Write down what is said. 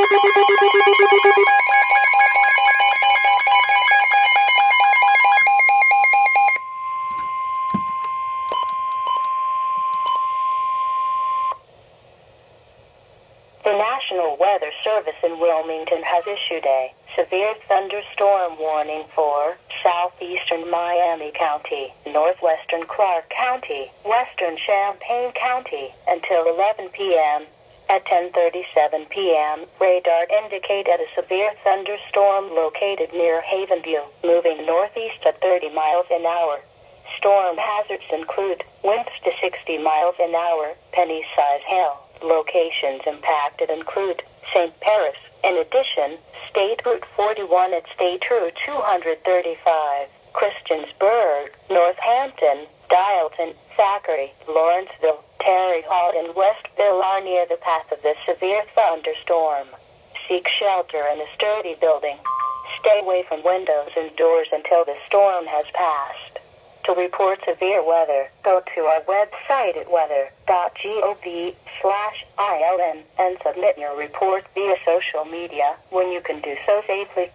The National Weather Service in Wilmington has issued a severe thunderstorm warning for southeastern Miami County, northwestern Clark County, western Champaign County until 11 p.m. At 10:37 p.m., radar indicated a severe thunderstorm located near Havenview, moving northeast at 30 miles an hour. Storm hazards include winds to 60 miles an hour, penny-size hail. Locations impacted include St. Paris. In addition, State Route 41 at State Route 235, Christiansburg, Northampton, Dialton, Thackeray, Lawrenceville, Terry Hall, and Westville are near the path of this severe thunderstorm. Seek shelter in a sturdy building. Stay away from windows and doors until the storm has passed. To report severe weather, go to our website at weather.gov/ILN and submit your report via social media when you can do so safely.